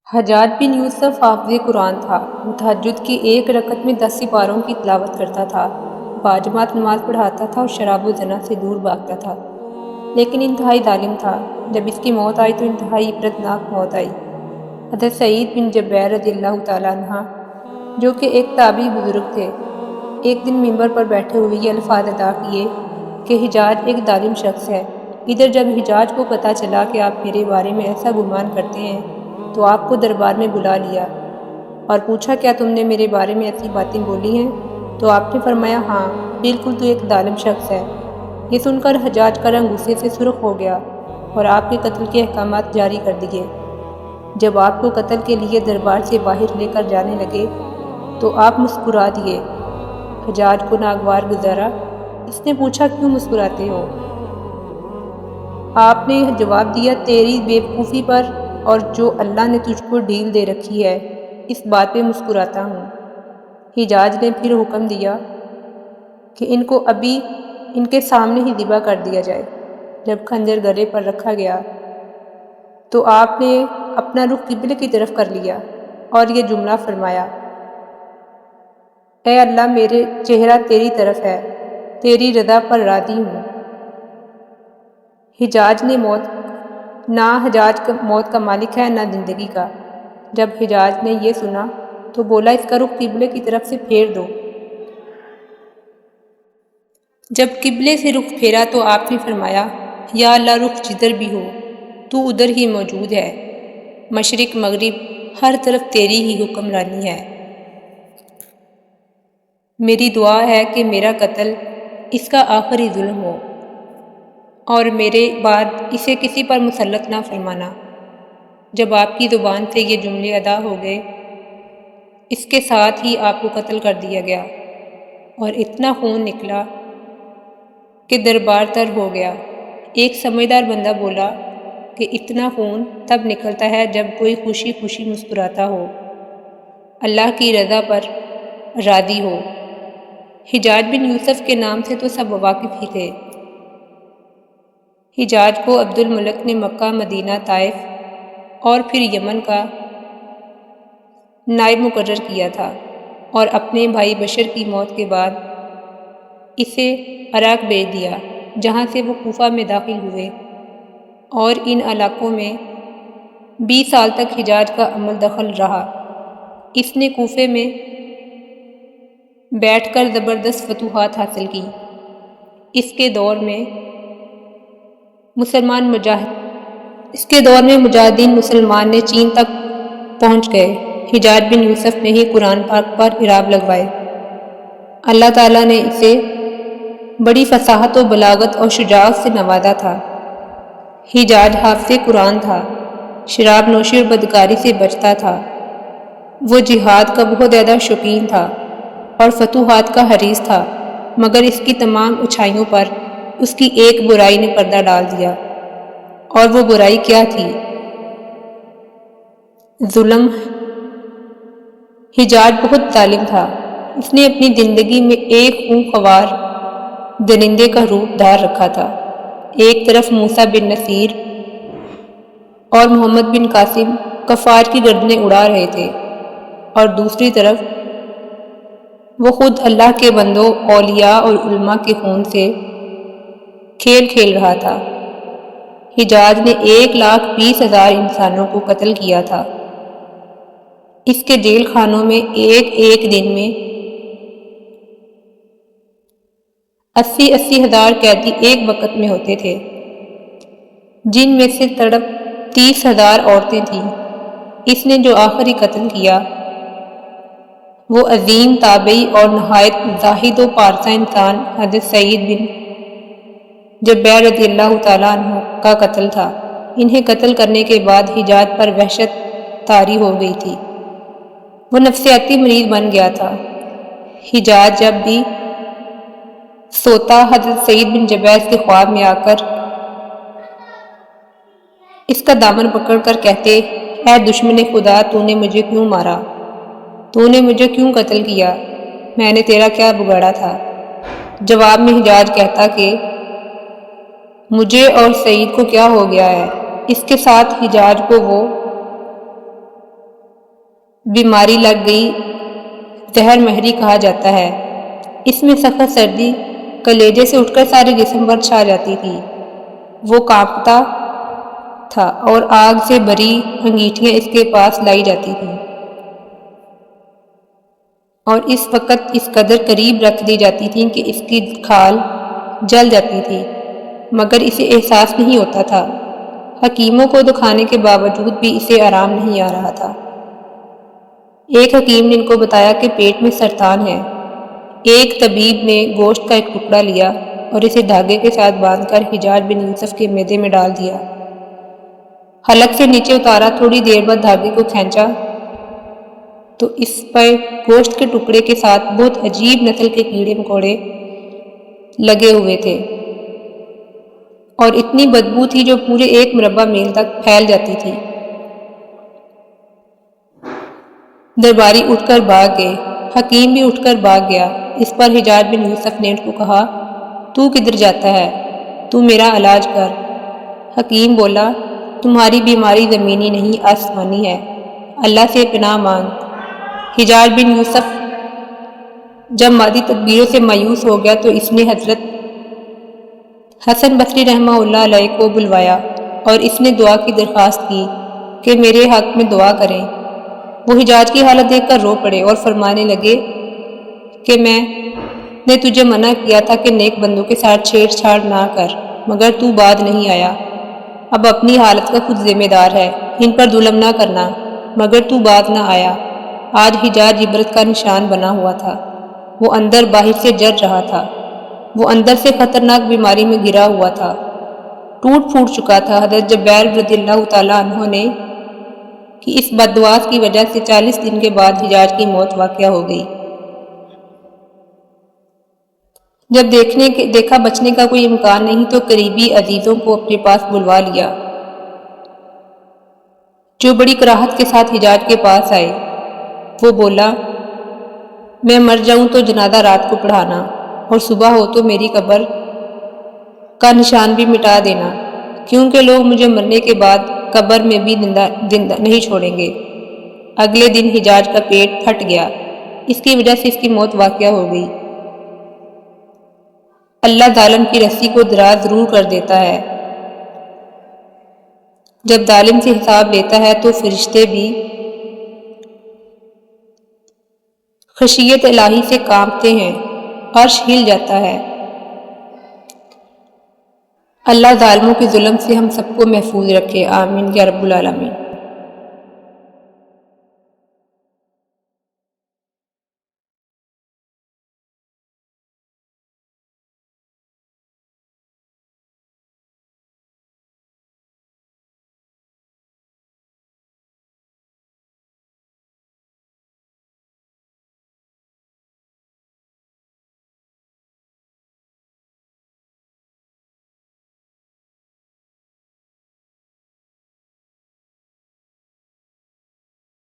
حجاج بن یوسف حافظ قرآن تھا۔ وہ تہجد کی ایک رکعت میں 10 سپاروں کی تلاوت کرتا تھا، باجماعت نماز پڑھاتا تھا اور شراب و زنا سے دور بھاگتا تھا، لیکن انتہائی ظالم تھا۔ جب اس کی موت آئی تو انتہائی عبرتناک موت آئی۔ حضرت سعید بن جبیر رضی اللہ تعالیٰ عنہ، جو کہ ایک تابعی بزرگ تھے، ایک دن منبر پر بیٹھے ہوئے یہ الفاظ ادا کیے کہ حجاج ایک ظالم شخص ہے۔ ادھر جب حجاج کو پتہ چلا کہ آپ میرے بارے میں ایسا گمان کرتے ہیں تو آپ کو دربار میں بلا لیا اور پوچھا، کیا تم نے میرے بارے میں ایسی باتیں بولی ہیں؟ تو آپ نے فرمایا، ہاں بالکل، تو ایک ظالم شخص ہے۔ یہ سن کر حجاج کا رنگ غصے سے سرخ ہو گیا اور آپ کے قتل کے احکامات جاری کر دیے۔ جب آپ کو قتل کے لیے دربار سے باہر لے کر جانے لگے تو آپ مسکرا دیے۔ حجاج کو ناگوار گزارا۔ اس نے پوچھا، کیوں مسکراتے ہو؟ آپ نے جواب دیا، تیری بے وقوفی پر اور جو اللہ نے تجھ کو ڈھیل دے رکھی ہے اس بات پہ مسکراتا ہوں۔ حجاج نے پھر حکم دیا کہ ان کو ابھی ان کے سامنے ہی ذبح کر دیا جائے۔ جب خنجر گلے پر رکھا گیا تو آپ نے اپنا رخ قبلے کی طرف کر لیا اور یہ جملہ فرمایا، اے اللہ، میرے چہرہ تیری طرف ہے، تیری رضا پر راضی ہوں۔ حجاج نے موت کا مالک ہے نہ زندگی کا۔ جب حجاج نے یہ سنا تو بولا، اس کا رخ قبلے کی طرف سے پھیر دو۔ جب قبلے سے رخ پھیرا تو آپ نے فرمایا، یا اللہ، رخ جدھر بھی ہو تو ادھر ہی موجود ہے، مشرق مغرب ہر طرف تیری ہی حکمرانی ہے۔ میری دعا ہے کہ میرا قتل اس کا آخری ظلم ہو اور میرے بعد اسے کسی پر مسلط نہ فرمانا۔ جب آپ کی زبان سے یہ جملے ادا ہو گئے، اس کے ساتھ ہی آپ کو قتل کر دیا گیا اور اتنا خون نکلا کہ دربار تر ہو گیا۔ ایک سمجھدار بندہ بولا کہ اتنا خون تب نکلتا ہے جب کوئی خوشی خوشی مسکراتا ہو، اللہ کی رضا پر راضی ہو۔ حجاج بن یوسف کے نام سے تو سب واقف ہی تھے۔ حجاج کو عبد الملک نے مکہ، مدینہ، طائف اور پھر یمن کا نائب مقرر کیا تھا اور اپنے بھائی بشر کی موت کے بعد اسے عراق بھیج دیا، جہاں سے وہ کوفہ میں داخل ہوئے اور ان علاقوں میں 20 سال تک حجاج کا عمل دخل رہا۔ اس نے کوفے میں بیٹھ کر زبردست فتوحات حاصل کی۔ اس کے دور میں مجاہدین مسلمان نے چین تک پہنچ گئے۔ حجاج بن یوسف نے ہی قرآن پاک پر اعراب لگوائے۔ اللہ تعالیٰ نے اسے بڑی فصاحت و بلاغت اور شجاعت سے نوازا تھا۔ حجاج حافظ قرآن تھا، شراب نوشی اور بدکاری سے بچتا تھا۔ وہ جہاد کا بہت زیادہ شوقین تھا اور فتوحات کا حریص تھا، مگر اس کی تمام اچھائیوں پر اس کی ایک برائی نے پردہ ڈال دیا، اور وہ برائی کیا تھی؟ ظلم۔ حجاج بہت ظالم تھا۔ اس نے اپنی زندگی میں ایک خونخوار درندے کا روپ دھار رکھا تھا۔ ایک طرف موسیٰ بن نصیر اور محمد بن قاسم کفار کی گردنیں اڑا رہے تھے اور دوسری طرف وہ خود اللہ کے بندوں، اولیاء اور علماء کے خون سے کھیل کھیل رہا تھا۔ حجاج نے 1,20,000 انسانوں کو قتل کیا تھا۔ اس کے جیل خانوں میں ایک دن میں 80,000 قیدی ایک وقت میں ہوتے تھے، جن میں سے تڑپ 30,000 عورتیں تھیں۔ اس نے جو آخری قتل کیا وہ عظیم تابعی اور نہایت زاہد و پارسا انسان حضرت سعید بن جبیر رضی اللہ تعالیٰ عنہ کا قتل تھا۔ انہیں قتل کرنے کے بعد حجاج پر وحشت طاری ہو گئی تھی۔ وہ نفسیاتی مریض بن گیا تھا۔ حجاج جب بھی سوتا حضرت سعید بن جبیر کے خواب میں آ کر اس کا دامن پکڑ کر کہتے، اے دشمن خدا، تو نے مجھے کیوں مارا؟ تو نے مجھے کیوں قتل کیا؟ میں نے تیرا کیا بگاڑا تھا؟ جواب میں حجاج کہتا کہ مجھے اور سعید کو کیا ہو گیا ہے؟ اس کے ساتھ حجاج کو وہ بیماری لگ گئی، زہر مہری کہا جاتا ہے۔ اس میں سخت سردی کلیجے سے اٹھ کر سارے جسم پر چھا جاتی تھی۔ وہ کانپتا تھا اور آگ سے بھری انگیٹھیاں اس کے پاس لائی جاتی تھیں اور اس وقت اس قدر قریب رکھ دی جاتی تھیں کہ اس کی کھال جل جاتی تھی، مگر اسے احساس نہیں ہوتا تھا۔ حکیموں کو دکھانے کے باوجود بھی اسے آرام نہیں آ رہا تھا۔ ایک حکیم نے ان کو بتایا کہ پیٹ میں سرطان ہے۔ ایک طبیب نے گوشت کا ایک ٹکڑا لیا اور اسے دھاگے کے ساتھ باندھ کر حجاج بن یوسف کے معدے میں ڈال دیا، حلق سے نیچے اتارا۔ تھوڑی دیر بعد دھاگے کو کھینچا تو اس پر گوشت کے ٹکڑے کے ساتھ بہت عجیب نسل کے کیڑے مکوڑے لگے ہوئے تھے اور اتنی بدبو تھی جو پورے 1 مربع میل تک پھیل جاتی تھی۔ درباری اٹھ کر بھاگ گئے، حکیم بھی اٹھ کر بھاگ گیا۔ اس پر حجاج بن یوسف نے ان کو کہا، تو کدھر جاتا ہے؟ تو میرا علاج کر۔ حکیم بولا، تمہاری بیماری زمینی نہیں آسمانی ہے، اللہ سے پناہ مانگ۔ حجاج بن یوسف جب مادی تدبیروں سے مایوس ہو گیا تو اس نے حضرت حسن بصری رحمہ اللہ علیہ کو بلوایا اور اس نے دعا کی درخواست کی کہ میرے حق میں دعا کریں۔ وہ حجاج کی حالت دیکھ کر رو پڑے اور فرمانے لگے کہ میں نے تجھے منع کیا تھا کہ نیک بندوں کے ساتھ چھیڑ چھاڑ نہ کر، مگر تو بعد نہیں آیا۔ اب اپنی حالت کا خود ذمہ دار ہے، ان پر ظلم نہ کرنا، مگر تو بعد نہ آیا۔ آج حجاج عبرت کا نشان بنا ہوا تھا۔ وہ اندر باہر سے جل رہا تھا۔ وہ اندر سے خطرناک بیماری میں گرا ہوا تھا، ٹوٹ پھوٹ چکا تھا۔ حضرت جبیر رضی اللہ تعالیٰ عنہ نے کہ اس بددعا کی وجہ سے 40 دن کے بعد حجاج کی موت واقع ہو گئی۔ جب دیکھا بچنے کا کوئی امکان نہیں تو قریبی عزیزوں کو اپنے پاس بلوا لیا، جو بڑی کراہت کے ساتھ حجاج کے پاس آئے۔ وہ بولا، میں مر جاؤں تو جنازہ رات کو پڑھانا اور صبح ہو تو میری قبر کا نشان بھی مٹا دینا، کیونکہ لوگ مجھے مرنے کے بعد قبر میں بھی زندہ نہیں چھوڑیں گے۔ اگلے دن حجاج کا پیٹ پھٹ گیا، اس کی وجہ سے اس کی موت واقع ہو گئی۔ اللہ ظالم کی رسی کو دراز ضرور کر دیتا ہے۔ جب ظالم سے حساب لیتا ہے تو فرشتے بھی خشیت الہی سے کانپتے ہیں، عرش ہل جاتا ہے۔ اللہ ظالموں کے ظلم سے ہم سب کو محفوظ رکھے، آمین یا رب العالمین۔